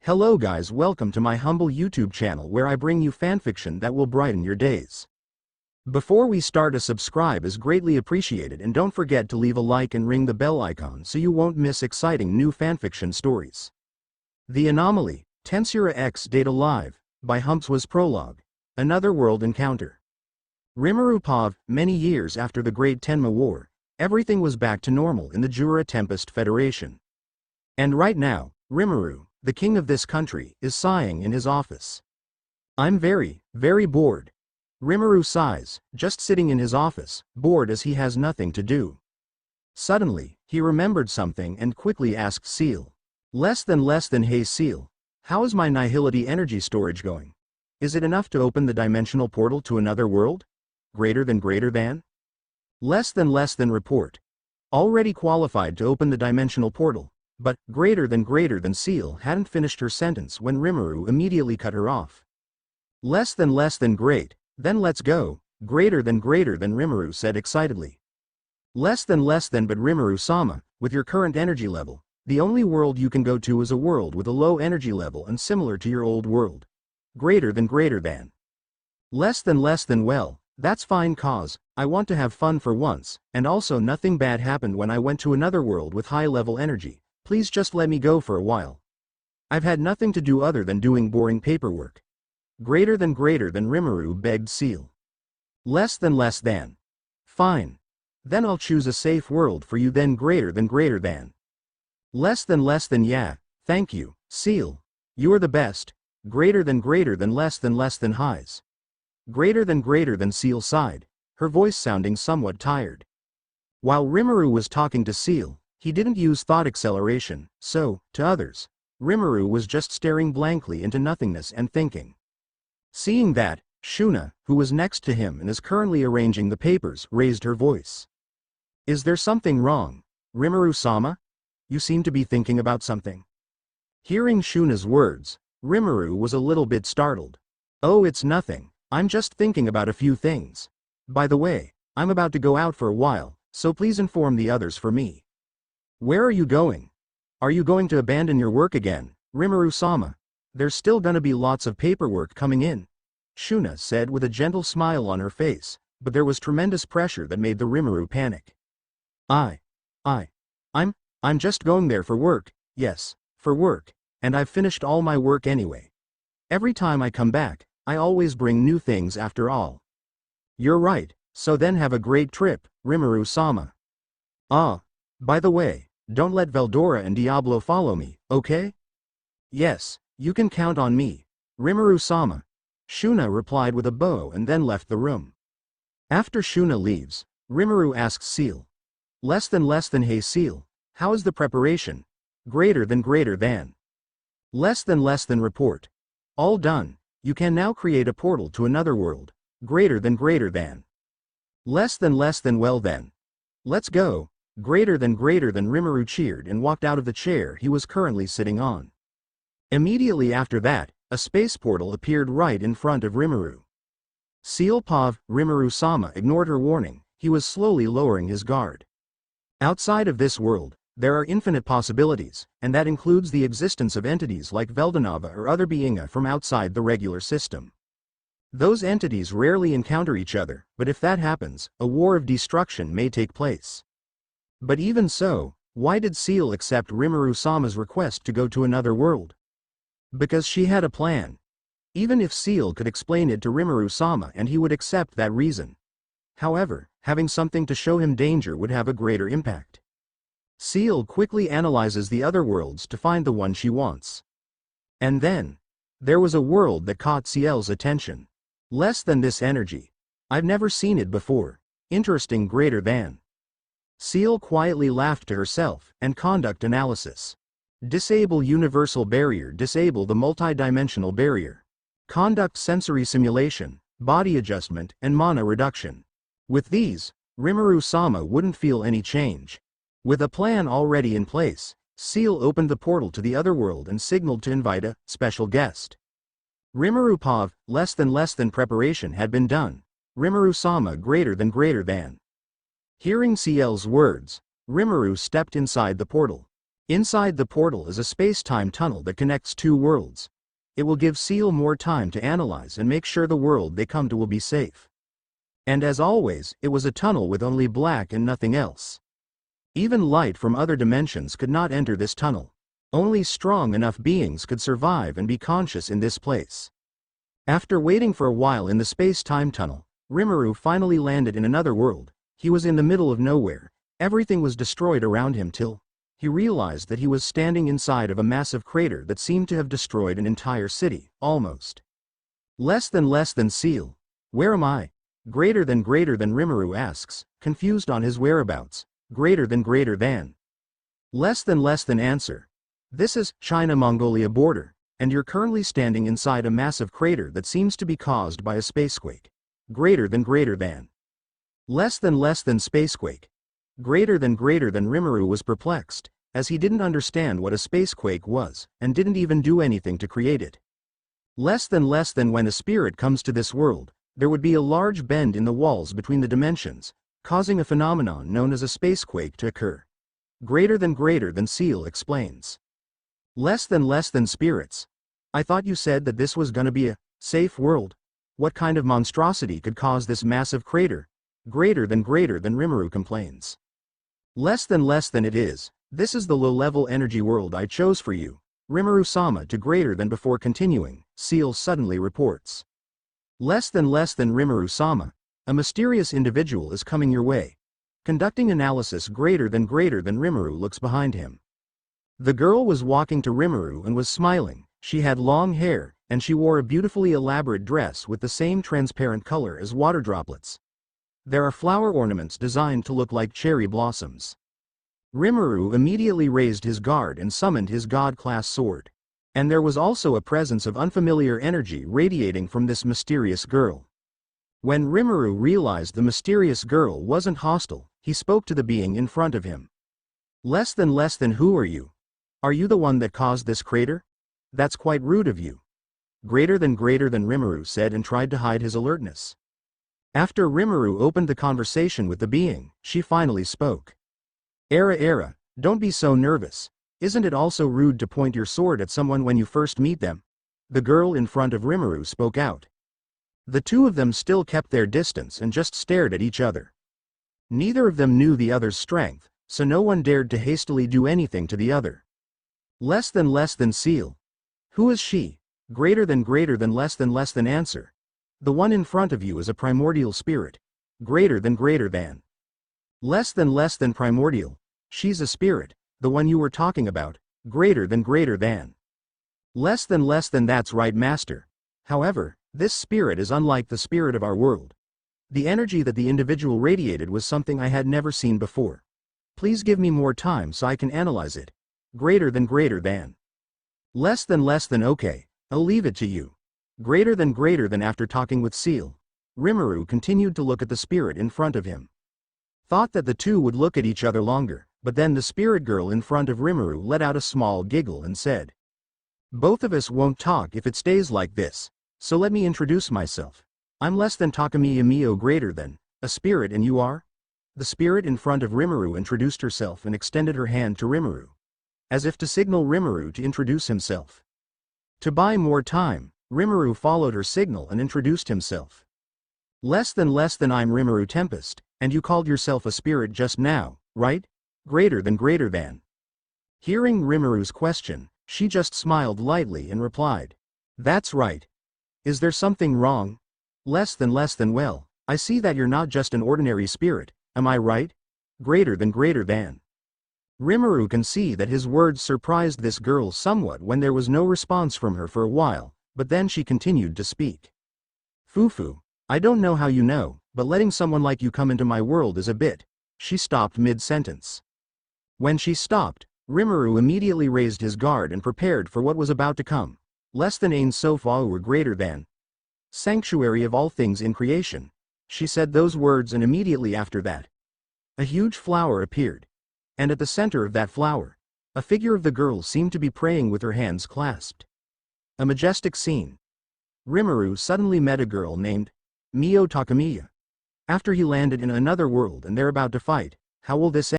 Hello guys, welcome to my humble YouTube channel where I bring you fanfiction that will brighten your days. Before we start, a subscribe is greatly appreciated, and don't forget to leave a like and ring the bell icon so you won't miss exciting new fanfiction stories. The Anomaly, Tensura X Data Live, by Humpzwas Prologue. Another world encounter. Rimuru. Many years after the Great Tenma War, everything was back to normal in the Jura Tempest Federation. And right now, Rimuru, the king of this country, is sighing in his office. "I'm very, very bored." Rimuru sighs, just sitting in his office, bored as he has nothing to do. Suddenly, he remembered something and quickly asked Ciel. Less than hey Ciel, how is my nihility energy storage going? Is it enough to open the dimensional portal to another world? Greater than? Less than report. Already qualified to open the dimensional portal. But, greater than Ciel hadn't finished her sentence when Rimuru immediately cut her off. Less than great, then let's go. Greater than Rimuru said excitedly. Less than but Rimuru-sama, with your current energy level, the only world you can go to is a world with a low energy level and similar to your old world. Greater than. Less than well, that's fine cause, I want to have fun for once, and also nothing bad happened when I went to another world with high level energy. Please just let me go for a while. I've had nothing to do other than doing boring paperwork. Greater than Rimuru begged Ciel. Less than. Fine. Then I'll choose a safe world for you then. Greater than. Less than yeah, thank you, Ciel. You are the best. Greater than less than highs. Greater than Ciel sighed, her voice sounding somewhat tired. While Rimuru was talking to Ciel, he didn't use thought acceleration, so, to others, Rimuru was just staring blankly into nothingness and thinking. Seeing that, Shuna, who was next to him and is currently arranging the papers, raised her voice. Is there something wrong, Rimuru-sama? You seem to be thinking about something. Hearing Shuna's words, Rimuru was a little bit startled. Oh, it's nothing, I'm just thinking about a few things. By the way, I'm about to go out for a while, so please inform the others for me. Where are you going? Are you going to abandon your work again, Rimuru-sama? There's still gonna be lots of paperwork coming in, Shuna said with a gentle smile on her face, but there was tremendous pressure that made the Rimuru panic. I'm just going there for work, yes, for work, and I've finished all my work anyway. Every time I come back, I always bring new things after all. You're right, so then have a great trip, Rimuru-sama. By the way, don't let Veldora and Diablo follow me, okay? Yes, you can count on me, Rimuru-sama. Shuna replied with a bow and then left the room. After Shuna leaves, Rimuru asks Ciel. Less than hey Ciel, how is the preparation? Greater than. Less than report. All done, you can now create a portal to another world. Greater than. Less than well then. Let's go. Greater than Rimuru cheered and walked out of the chair he was currently sitting on. Immediately after that, a space portal appeared right in front of Rimuru. Ciel. Rimuru-sama ignored her warning, he was slowly lowering his guard. Outside of this world, there are infinite possibilities, and that includes the existence of entities like Veldanava or other beings from outside the regular system. Those entities rarely encounter each other, but if that happens, a war of destruction may take place. But even so, why did Ciel accept Rimuru-sama's request to go to another world? Because she had a plan. Even if Ciel could explain it to Rimuru-sama and he would accept that reason. However, having something to show him danger would have a greater impact. Ciel quickly analyzes the other worlds to find the one she wants. And then, there was a world that caught Ciel's attention. Less than this energy. I've never seen it before. Interesting. Greater than. Ciel quietly laughed to herself, and conduct analysis. Disable universal barrier. Disable the multi-dimensional barrier. Conduct sensory simulation, body adjustment, and mana reduction. With these, Rimuru-sama wouldn't feel any change. With a plan already in place, Ciel opened the portal to the other world and signaled to invite a special guest. Rimuru. Less than preparation had been done. Rimuru-sama. Greater than. Hearing Ciel's words, Rimuru stepped inside the portal. Inside the portal is a space-time tunnel that connects two worlds. It will give Ciel more time to analyze and make sure the world they come to will be safe. And as always, it was a tunnel with only black and nothing else. Even light from other dimensions could not enter this tunnel. Only strong enough beings could survive and be conscious in this place. After waiting for a while in the space-time tunnel, Rimuru finally landed in another world. He was in the middle of nowhere. Everything was destroyed around him till he realized that he was standing inside of a massive crater that seemed to have destroyed an entire city, almost. Less than Ciel. Where am I? Greater than Rimuru asks, confused on his whereabouts. Greater than. Less than answer. This is China-Mongolia border, and you're currently standing inside a massive crater that seems to be caused by a spacequake. Greater than. Less than spacequake. Greater than Rimuru was perplexed, as he didn't understand what a spacequake was, and didn't even do anything to create it. Less than when a spirit comes to this world, there would be a large bend in the walls between the dimensions, causing a phenomenon known as a spacequake to occur. Greater than Ciel explains. Less than spirits. I thought you said that this was gonna be a safe world. What kind of monstrosity could cause this massive crater? Greater than Rimuru complains. Less than it is. This is the low-level energy world I chose for you. Rimuru-sama to greater than before continuing, Ciel suddenly reports. Less than Rimuru-sama. A mysterious individual is coming your way. Conducting analysis greater than Rimuru looks behind him. The girl was walking to Rimuru and was smiling. She had long hair, and she wore a beautifully elaborate dress with the same transparent color as water droplets. There are flower ornaments designed to look like cherry blossoms. Rimuru immediately raised his guard and summoned his god-class sword. And there was also a presence of unfamiliar energy radiating from this mysterious girl. When Rimuru realized the mysterious girl wasn't hostile, he spoke to the being in front of him. Less than who are you? Are you the one that caused this crater? That's quite rude of you. Greater than Rimuru said and tried to hide his alertness. After Rimuru opened the conversation with the being, she finally spoke. Era, don't be so nervous. Isn't it also rude to point your sword at someone when you first meet them? The girl in front of Rimuru spoke out. The two of them still kept their distance and just stared at each other. Neither of them knew the other's strength, so no one dared to hastily do anything to the other. Less than Ciel. Who is she? Greater than less than answer. The one in front of you is a primordial spirit. Greater than. Less than primordial. She's a spirit, the one you were talking about. Greater than. Less than that's right, master. However, this spirit is unlike the spirit of our world. The energy that the individual radiated was something I had never seen before. Please give me more time so I can analyze it. Greater than. Less than okay, I'll leave it to you. Greater than after talking with Ciel. Rimuru continued to look at the spirit in front of him. Thought that the two would look at each other longer, but then the spirit girl in front of Rimuru let out a small giggle and said. Both of us won't talk if it stays like this, so let me introduce myself. I'm less than Takamiya Mio greater than, a spirit, and you are? The spirit in front of Rimuru introduced herself and extended her hand to Rimuru, as if to signal Rimuru to introduce himself. To buy more time, Rimuru followed her signal and introduced himself. Less than I'm Rimuru Tempest, and you called yourself a spirit just now, right? Greater than. Hearing Rimuru's question, she just smiled lightly and replied. That's right. Is there something wrong? Less than well, I see that you're not just an ordinary spirit, am I right? Greater than. Rimuru can see that his words surprised this girl somewhat when there was no response from her for a while, but then she continued to speak. Fufu, I don't know how you know, but letting someone like you come into my world is a bit. She stopped mid-sentence. When she stopped, Rimuru immediately raised his guard and prepared for what was about to come. Less than Ain Sofa were greater than. Sanctuary of all things in creation. She said those words, and immediately after that, a huge flower appeared. And at the center of that flower, a figure of the girl seemed to be praying with her hands clasped. A majestic scene. Rimuru suddenly met a girl named Mio Takamiya. After he landed in another world and they're about to fight, how will this end?